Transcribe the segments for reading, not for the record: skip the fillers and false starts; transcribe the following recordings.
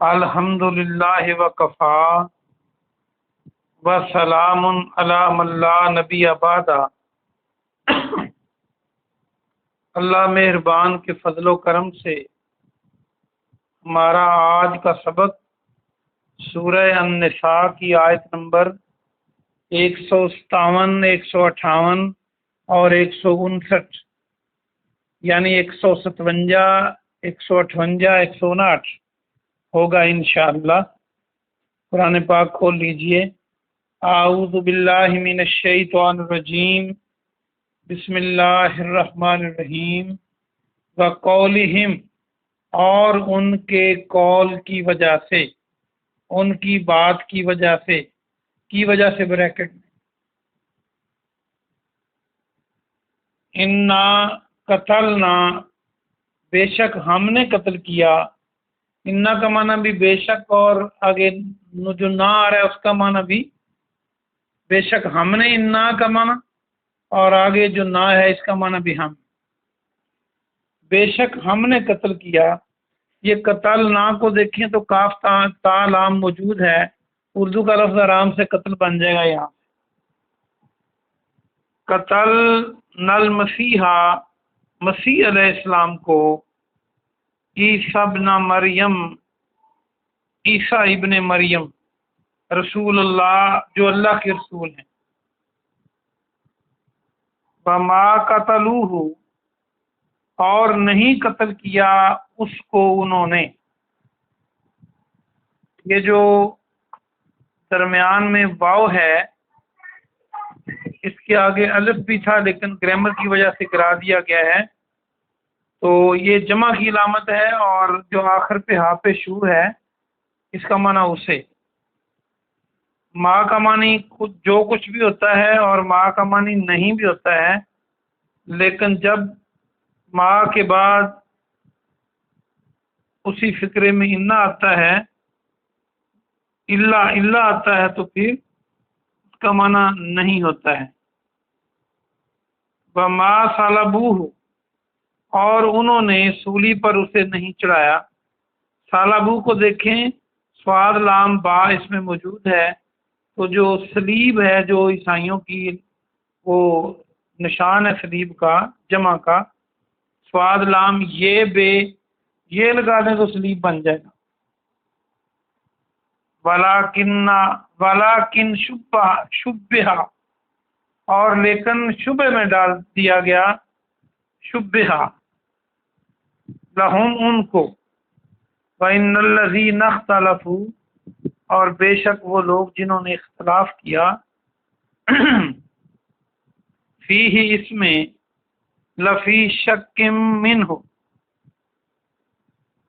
الحمدللہ وکفا وسلام علی من لا نبی بعدہ۔ اللہ مہربان کے فضل و کرم سے ہمارا آج کا سبق سورہ النساء کی آیت نمبر 157، 158 اور 159 یعنی 157، 158، 159 ہوگا انشاءاللہ۔ قرآن پاک کھول لیجئے۔ اعوذ باللہ من الشیطان الرجیم، بسم اللہ الرحمن الرحیم۔ وقولہم، اور ان کے قول کی وجہ سے، ان کی بات کی وجہ سے بریکٹ میں، انا قتلنا، بے شک ہم نے قتل کیا۔ انا کا معنی بھی بے شک، اور آگے جو نہ آ رہا ہے اس کا معنی بھی بے شک ہم نے، انا کا معنی، اور آگے جو نہ ہے اس کا معنی بھی ہم، بے شک ہم نے قتل کیا۔ یہ قتل نہ کو دیکھیں تو کاف تا لام موجود ہے، اردو کا لفظ آرام سے قتل بن جائے گا یہاں۔ قتل نل مسیحا، مسیح علیہ السلام کو، عیسیٰ ابن مریم، عیسیٰ ابن مریم، رسول اللہ، جو اللہ کے رسول ہیں۔ وما قتلوہ، اور نہیں قتل کیا اس کو انہوں نے۔ یہ جو درمیان میں واو ہے، اس کے آگے الف بھی تھا لیکن گرامر کی وجہ سے گرا دیا گیا ہے، تو یہ جمع کی علامت ہے، اور جو آخر پہ ہا پہ شو ہے اس کا معنی اسے۔ ماں کا معنی خود جو کچھ بھی ہوتا ہے، اور ماں کا معنی نہیں بھی ہوتا ہے، لیکن جب ماں کے بعد اسی فقرے میں انا آتا ہے، اللہ آتا ہے، تو پھر اس کا معنی نہیں ہوتا ہے۔ وما صلبوہ، اور انہوں نے سولی پر اسے نہیں چڑھایا۔ صلبوہ کو دیکھیں، صاد لام با اس میں موجود ہے، تو جو صلیب ہے، جو عیسائیوں کی وہ نشان ہے صلیب کا، جمع کا، صاد لام یہ بے، یہ لگا دیں تو صلیب بن جائے گا۔ ولیکن شبہ، اور لیکن شبہ میں ڈال دیا گیا، شبہ لہم ان کو، وَإِنَّ الَّذِينَ اخْتَلَفُوا، اور بے شک وہ لوگ جنہوں نے اختلاف کیا، فیہ اس میں، لفی شک منہ،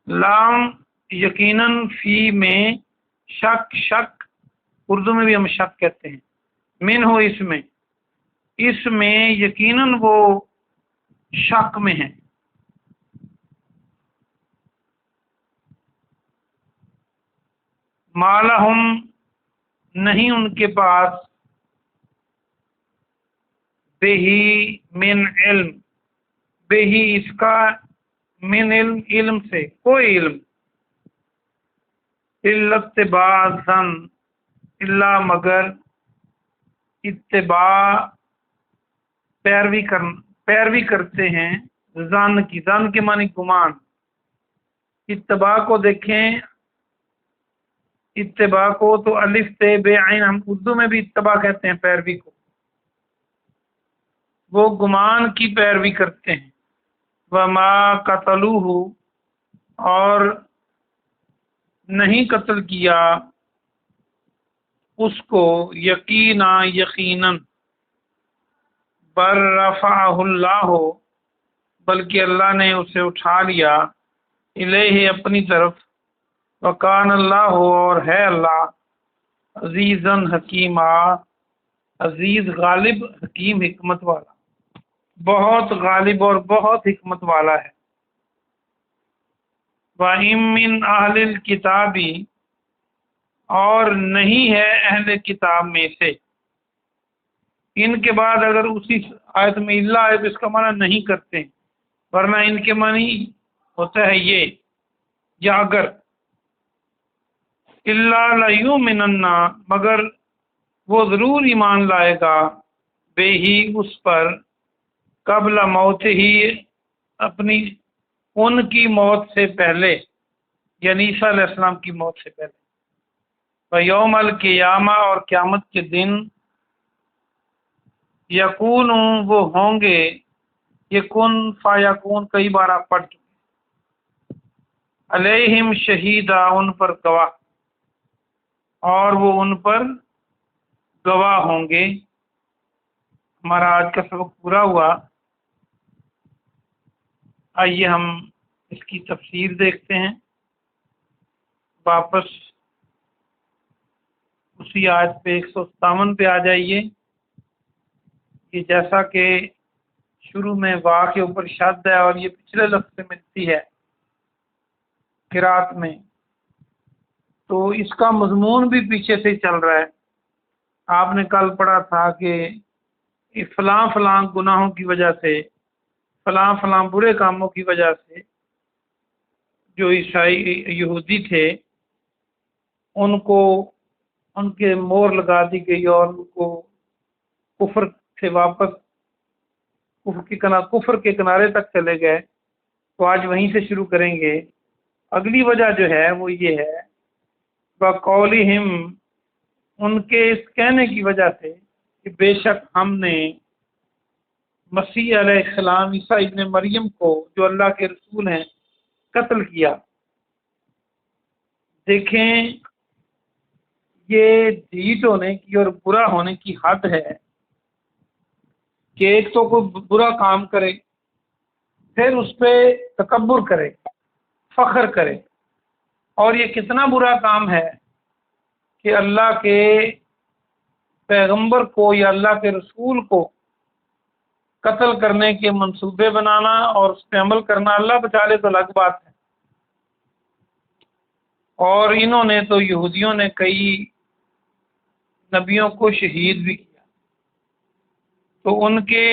لام یقیناً، فی میں شک، اردو میں بھی ہم شک کہتے ہیں، منہ اس میں یقیناً وہ شک میں ہیں۔ ما لہم، نہیں ان کے پاس، بہی من علم، بہی اس کا، من علم سے کوئی علم، الا اتباع الظن، الا مگر اتباع پیروی کرتے ہیں، ظن کی، ظن کے معنی گمان۔ اتباع کو دیکھیں، اتباع کو تو الف تے بے عین، ہم اردو میں بھی اتباع کہتے ہیں پیروی کو، وہ گمان کی پیروی کرتے ہیں۔ وما قتلوہ، اور نہیں قتل کیا اس کو، یقیناً، بل رفعہ اللہ، بلکہ اللہ نے اسے اٹھا لیا، الیہ اپنی طرف، وکان اللہ، اور ہے اللہ، عزیزاً حکیما، عزیز غالب، حکیم حکمت والا، بہت غالب اور بہت حکمت والا ہے۔ وَإِن مِّنْ أَهْلِ الْكِتَابِ، اور نہیں ہے اہل کتاب میں سے۔ ان کے بعد اگر اسی آیت میں اللہ ہے تو اس کا معنی نہیں کرتے، ورنہ ان کے معنی ہوتا ہے یہ، یا اگر الا لیؤمنن، مگر وہ ضرور ایمان لائے گا، بے ہی اس پر، قبل موت ہی، اپنی ان کی موت سے پہلے، یعنی عیسیٰ علیہ السلام کی موت سے پہلے، ویوم القیامہ، اور قیامت کے دن، یکون، وہ ہوں گے، یہ کن فیکون کئی بار آپ پڑھ چکے، علیہم شہیدہ، ان پر گواہ، اور وہ ان پر گواہ ہوں گے۔ ہمارا آج کا سبق پورا ہوا، آئیے ہم اس کی تفسیر دیکھتے ہیں۔ واپس اسی آیت پہ 157 پہ آ جائیے۔ یہ جیسا کہ شروع میں واو کے اوپر شد ہے اور یہ پچھلے لفظ سے ملتی ہے قرات میں، تو اس کا مضمون بھی پیچھے سے چل رہا ہے۔ آپ نے کل پڑھا تھا کہ فلاں فلاں گناہوں کی وجہ سے، فلاں فلاں برے کاموں کی وجہ سے جو عیسائی یہودی تھے ان کو ان کے مور لگا دی گئی اور ان کو کفر سے واپس کفر کے کنارے تک چلے گئے۔ تو آج وہیں سے شروع کریں گے۔ اگلی وجہ جو ہے وہ یہ ہے، بقولہم، ان کے اس کہنے کی وجہ سے کہ بے شک ہم نے مسیح علیہ السلام، عیسیٰ ابن مریم کو جو اللہ کے رسول ہیں، قتل کیا۔ دیکھیں یہ ڈھیٹ ہونے کی اور برا ہونے کی حد ہے کہ ایک تو کوئی برا کام کرے، پھر اس پہ تکبر کرے، فخر کرے، اور یہ کتنا برا کام ہے کہ اللہ کے پیغمبر کو یا اللہ کے رسول کو قتل کرنے کے منصوبے بنانا اور اس پہ عمل کرنا۔ اللہ بچا لے تو الگ بات ہے۔ اور انہوں نے تو، یہودیوں نے، کئی نبیوں کو شہید بھی کیا۔ تو ان کے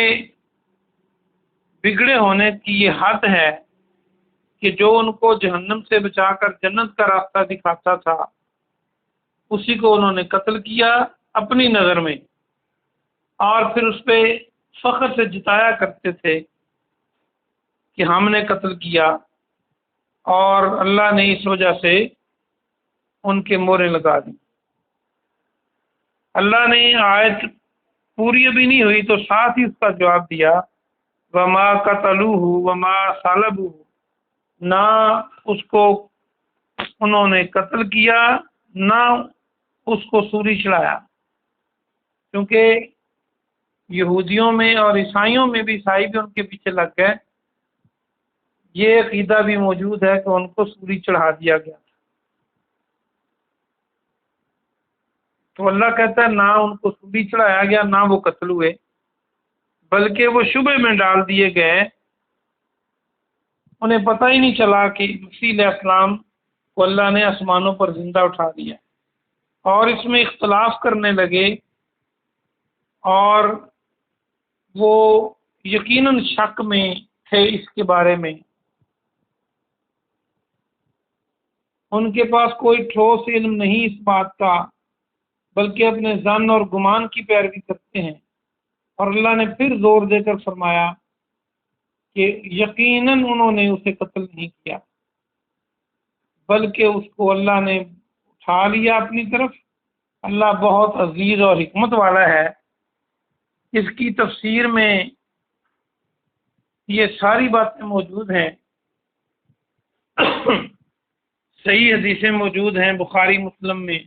بگڑے ہونے کی یہ حد ہے کہ جو ان کو جہنم سے بچا کر جنت کا راستہ دکھاتا تھا، اسی کو انہوں نے قتل کیا اپنی نظر میں، اور پھر اس پہ فخر سے جتایا کرتے تھے کہ ہم نے قتل کیا، اور اللہ نے اس وجہ سے ان کے موریں لگا دی۔ اللہ نے آیت پوری ابھی نہیں ہوئی تو ساتھ ہی اس کا جواب دیا، وما قتلوہ وما صلبوہ، نہ اس کو انہوں نے قتل کیا، نہ اس کو سولی چڑھایا۔ کیونکہ یہودیوں میں اور عیسائیوں میں بھی، عیسائی بھی ان کے پیچھے لگ گئے، یہ عقیدہ بھی موجود ہے کہ ان کو سولی چڑھا دیا گیا۔ تو اللہ کہتا ہے نہ ان کو سولی چڑھایا گیا، نہ وہ قتل ہوئے، بلکہ وہ شبے میں ڈال دیے گئے۔ انہیں پتہ ہی نہیں چلا کہ مسیح علیہ السلام کو اللہ نے آسمانوں پر زندہ اٹھا دیا، اور اس میں اختلاف کرنے لگے، اور وہ یقیناً شک میں تھے اس کے بارے میں۔ ان کے پاس کوئی ٹھوس علم نہیں اس بات کا، بلکہ اپنے ظن اور گمان کی پیروی کرتے ہیں۔ اور اللہ نے پھر زور دے کر فرمایا کہ یقیناً انہوں نے اسے قتل نہیں کیا، بلکہ اس کو اللہ نے اٹھا لیا اپنی طرف۔ اللہ بہت عزیز اور حکمت والا ہے۔ اس کی تفسیر میں یہ ساری باتیں موجود ہیں، صحیح حدیثیں موجود ہیں بخاری مسلم میں۔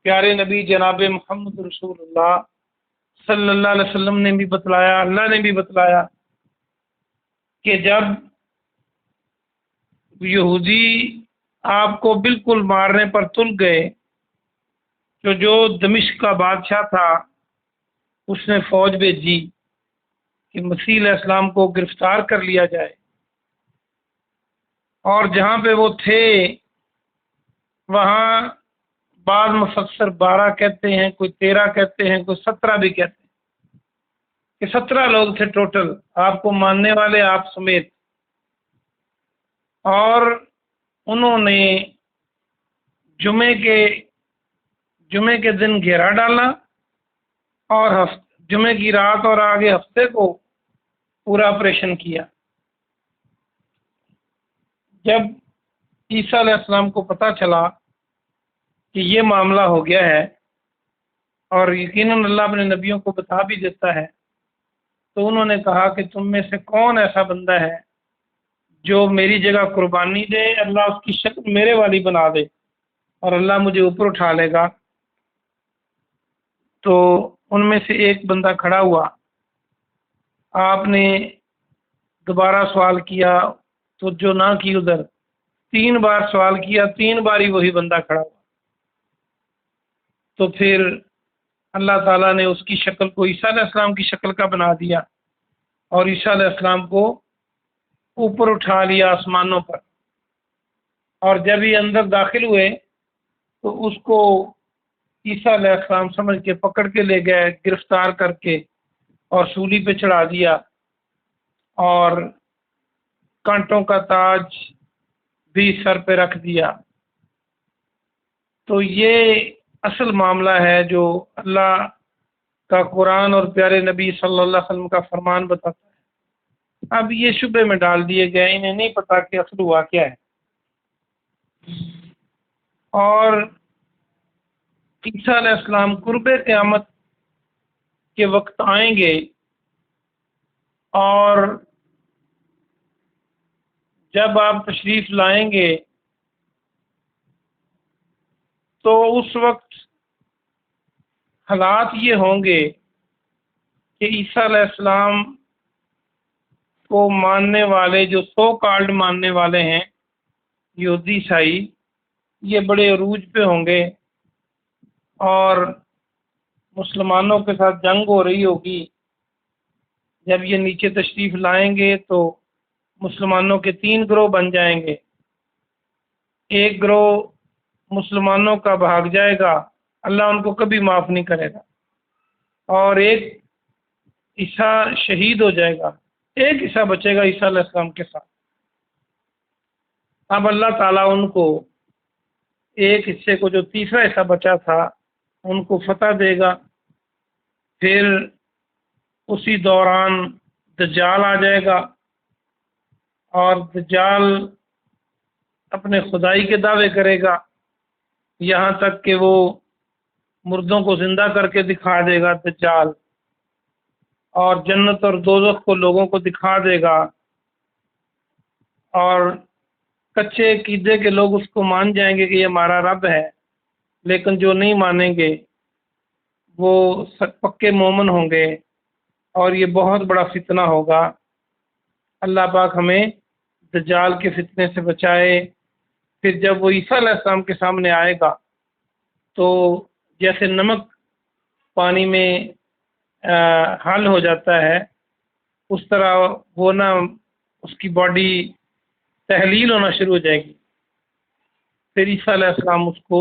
پیارے نبی جناب محمد رسول اللہ صلی اللہ علیہ وسلم نے بھی بتلایا، اللہ نے بھی بتلایا کہ جب یہودی آپ کو بالکل مارنے پر تل گئے، تو جو دمشق کا بادشاہ تھا اس نے فوج بھیجی کہ مسیح علیہ السلام کو گرفتار کر لیا جائے، اور جہاں پہ وہ تھے وہاں بعض مفسر 12 کہتے ہیں، کوئی 13 کہتے ہیں، کوئی 17 بھی کہتے ہیں، کہ 17 لوگ تھے ٹوٹل، آپ کو ماننے والے آپ سمیت۔ اور انہوں نے جمعے کے دن گھیرا ڈالا اور جمعے کی رات اور آگے ہفتے کو پورا آپریشن کیا۔ جب عیسیٰ علیہ السلام کو پتہ چلا کہ یہ معاملہ ہو گیا ہے، اور یقیناً اللہ اپنے نبیوں کو بتا بھی دیتا ہے، تو انہوں نے کہا کہ تم میں سے کون ایسا بندہ ہے جو میری جگہ قربانی دے، اللہ اس کی شکل میرے والی بنا دے اور اللہ مجھے اوپر اٹھا لے گا۔ تو ان میں سے ایک بندہ کھڑا ہوا، آپ نے دوبارہ سوال کیا تو جو نہ کی ادھر، 3 بار سوال کیا، 3 بار ہی وہی بندہ کھڑا ہوا۔ تو پھر اللہ تعالیٰ نے اس کی شکل کو عیسیٰ علیہ السلام کی شکل کا بنا دیا اور عیسیٰ علیہ السلام کو اوپر اٹھا لیا آسمانوں پر، اور جب یہ اندر داخل ہوئے تو اس کو عیسیٰ علیہ السلام سمجھ کے پکڑ کے لے گئے، گرفتار کر کے، اور سولی پہ چڑھا دیا اور کانٹوں کا تاج بھی سر پہ رکھ دیا۔ تو یہ اصل معاملہ ہے جو اللہ کا قرآن اور پیارے نبی صلی اللہ علیہ وسلم کا فرمان بتاتا ہے۔ اب یہ شبے میں ڈال دیے گئے، انہیں نہیں پتا کہ اصل ہوا کیا ہے۔ اور عیسیٰ علیہ السلام قرب قیامت کے وقت آئیں گے، اور جب آپ تشریف لائیں گے تو اس وقت حالات یہ ہوں گے کہ عیسیٰ علیہ السلام کو ماننے والے، جو سو کالڈ ماننے والے ہیں یہودی عیسائی، یہ بڑے عروج پہ ہوں گے اور مسلمانوں کے ساتھ جنگ ہو رہی ہوگی۔ جب یہ نیچے تشریف لائیں گے تو مسلمانوں کے 3 گروہ بن جائیں گے۔ ایک گروہ مسلمانوں کا بھاگ جائے گا، اللہ ان کو کبھی معاف نہیں کرے گا، اور ایک عیسیٰ شہید ہو جائے گا، ایک حصہ بچے گا عیسیٰ علیہ السلام کے ساتھ۔ اب اللہ تعالیٰ ان کو ایک حصے کو، جو تیسرا حصہ بچا تھا، ان کو فتح دے گا۔ پھر اسی دوران دجال آ جائے گا، اور دجال اپنے خدائی کے دعوے کرے گا، یہاں تک کہ وہ مردوں کو زندہ کر کے دکھا دے گا دجال، اور جنت اور دوزخ کو لوگوں کو دکھا دے گا، اور کچے عقیدے کے لوگ اس کو مان جائیں گے کہ یہ ہمارا رب ہے، لیکن جو نہیں مانیں گے وہ پکے مومن ہوں گے، اور یہ بہت بڑا فتنہ ہوگا۔ اللہ پاک ہمیں دجال کے فتنے سے بچائے۔ پھر جب وہ عیسیٰ علیہ السلام کے سامنے آئے گا تو جیسے نمک پانی میں حل ہو جاتا ہے، اس طرح وہ نا اس کی باڈی تحلیل ہونا شروع ہو جائے گی۔ پھر عیسیٰ علیہ السلام اس کو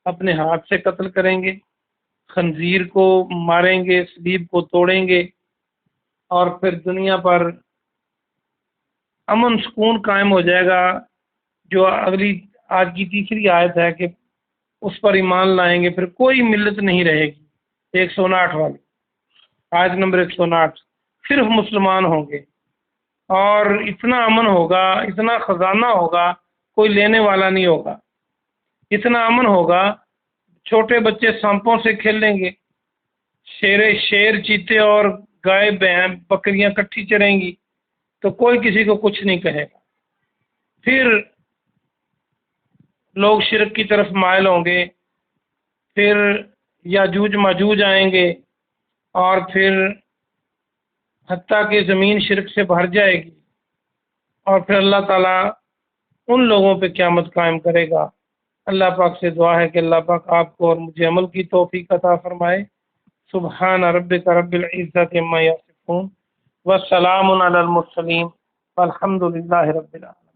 اپنے ہاتھ سے قتل کریں گے، خنزیر کو ماریں گے، صلیب کو توڑیں گے، اور پھر دنیا پر امن سکون قائم ہو جائے گا، جو اگلی آج کی تیسری آیت ہے کہ اس پر ایمان لائیں گے، پھر کوئی ملت نہیں رہے گی۔ 159 والی آیت نمبر 159، صرف مسلمان ہوں گے، اور اتنا امن ہوگا، اتنا خزانہ ہوگا، کوئی لینے والا نہیں ہوگا، اتنا امن ہوگا، چھوٹے بچے سانپوں سے کھیلیں گے، شیر چیتے اور گائے بکریاں کٹھی چریں گی، تو کوئی کسی کو کچھ نہیں کہے گا۔ پھر لوگ شرک کی طرف مائل ہوں گے، پھر یاجوج ماجوج آئیں گے، اور پھر حتیٰ کہ زمین شرک سے بھر جائے گی، اور پھر اللہ تعالیٰ ان لوگوں پہ قیامت قائم کرے گا۔ اللہ پاک سے دعا ہے کہ اللہ پاک آپ کو اور مجھے عمل کی توفیق عطا فرمائے۔ سبحان ربک رب العزت عما یصفون، والسلام علی المرسلین، والحمد للہ رب العالمین۔